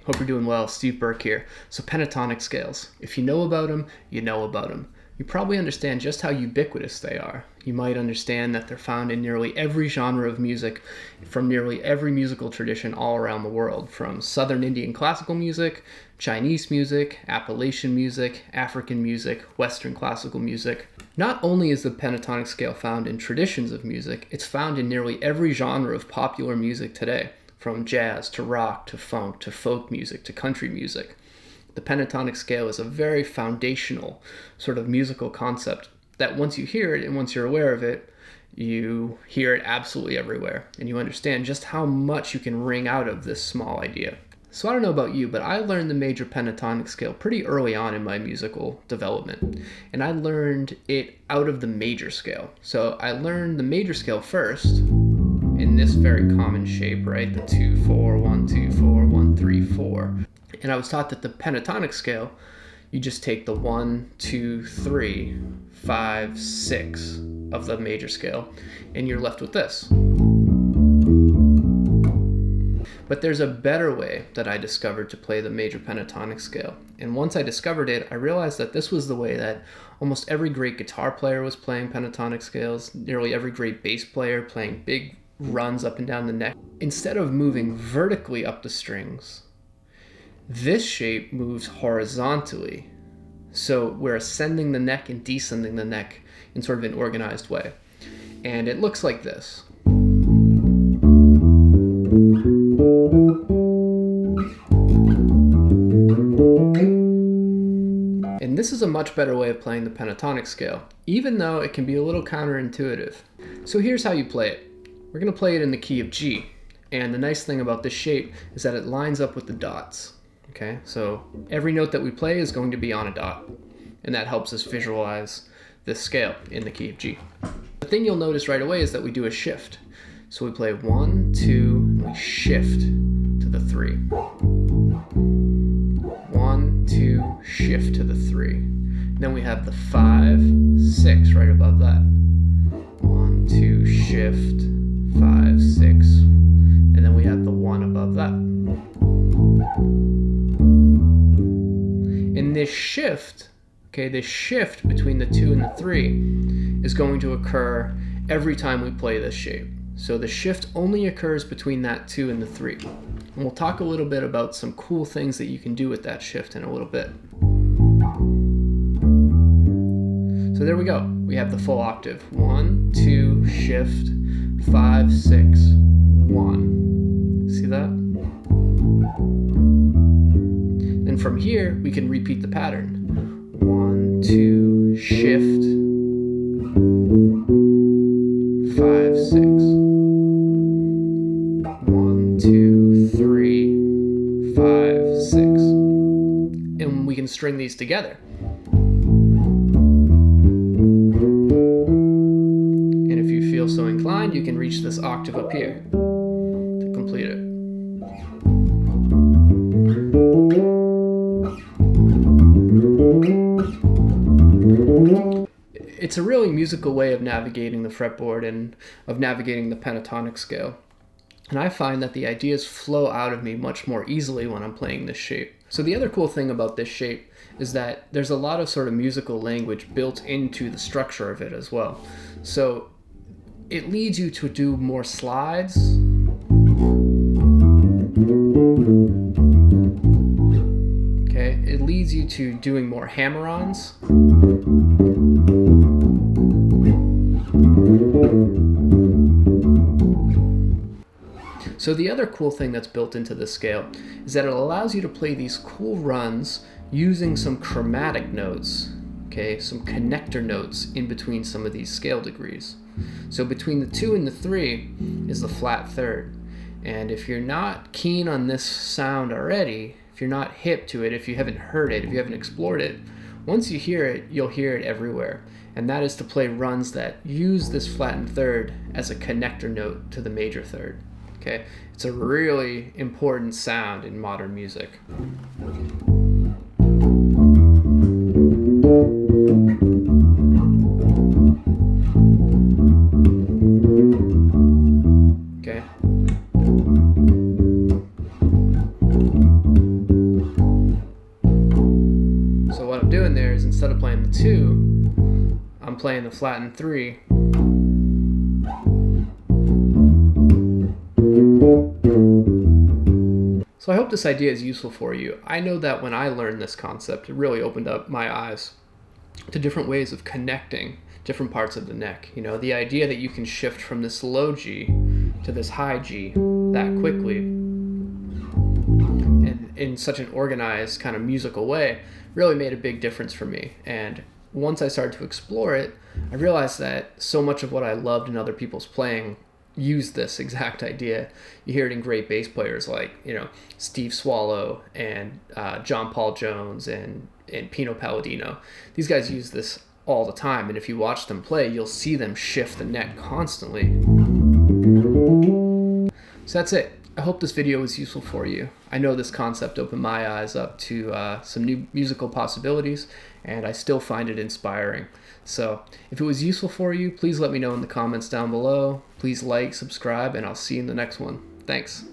hope you're doing well. Steve Burke here. So pentatonic scales. If you know about them, you know about them. You probably understand just how ubiquitous they are. You might understand that they're found in nearly every genre of music from nearly every musical tradition all around the world, from Southern Indian classical music, Chinese music, Appalachian music, African music, Western classical music. Not only is the pentatonic scale found in traditions of music, it's found in nearly every genre of popular music today, from jazz to rock to funk to folk music to country music. The pentatonic scale is a very foundational sort of musical concept that once you hear it and once you're aware of it, you hear it absolutely everywhere and you understand just how much you can wring out of this small idea. So I don't know about you, but I learned the major pentatonic scale pretty early on in my musical development, and I learned it out of the major scale. So I learned the major scale first in this very common shape, right? The 2/4, 1-2-4, 1-3-4. And I was taught that the pentatonic scale, you just take the 1, 2, 3, 5, 6 of the major scale, and you're left with this. But there's a better way that I discovered to play the major pentatonic scale. And once I discovered it, I realized that this was the way that almost every great guitar player was playing pentatonic scales, nearly every great bass player playing big runs up and down the neck. Instead of moving vertically up the strings, this shape moves horizontally. So we're ascending the neck and descending the neck in sort of an organized way. And it looks like this. And this is a much better way of playing the pentatonic scale, even though it can be a little counterintuitive. So here's how you play it. We're going to play it in the key of G. And the nice thing about this shape is that it lines up with the dots. Okay, so every note that we play is going to be on a dot, and that helps us visualize this scale in the key of G. The thing you'll notice right away is that we do a shift. So we play 1, 2, and we shift to the 3. 1, 2, shift to the 3. And then we have the 5, 6 right above that. 1, 2, shift, 5, 6, and then we have the 1 above that. And this shift, this shift between the 2 and the 3 is going to occur every time we play this shape. So the shift only occurs between that 2 and the 3. And we'll talk a little bit about some cool things that you can do with that shift in a little bit. So there we go. We have the full octave. 1, 2, shift, 5, 6, 1. See that? And from here, we can repeat the pattern. 1, 2, shift, 5, 6. 1, 2, 3, 5, 6. And we can string these together. And if you feel so inclined, you can reach this octave up here to complete it. It's a really musical way of navigating the fretboard and of navigating the pentatonic scale. And I find that the ideas flow out of me much more easily when I'm playing this shape. So the other cool thing about this shape is that there's a lot of sort of musical language built into the structure of it as well. So it leads you to do more slides. Okay, it leads you to doing more hammer-ons. So the other cool thing that's built into this scale is that it allows you to play these cool runs using some chromatic notes, some connector notes in between some of these scale degrees. So between the 2 and the 3 is the flat third. And if you're not keen on this sound already, if you're not hip to it, if you haven't heard it, if you haven't explored it, once you hear it, you'll hear it everywhere. And that is to play runs that use this flattened third as a connector note to the major third. Okay, it's a really important sound in modern music. Okay. is instead of playing the 2, I'm playing the flattened 3. So I hope this idea is useful for you. I know that when I learned this concept, it really opened up my eyes to different ways of connecting different parts of the neck. You know, the idea that you can shift from this low G to this high G that quickly and in such an organized kind of musical way really made a big difference for me. And once I started to explore it, I realized that so much of what I loved in other people's playing use this exact idea. You hear it in great bass players like, you know, Steve Swallow and John Paul Jones and Pino Palladino. These guys use this all the time, and if you watch them play, you'll see them shift the neck constantly. So that's it. I hope this video was useful for you. I know this concept opened my eyes up to some new musical possibilities, and I still find it inspiring. So if it was useful for you, please let me know in the comments down below. Please like, subscribe, and I'll see you in the next one. Thanks.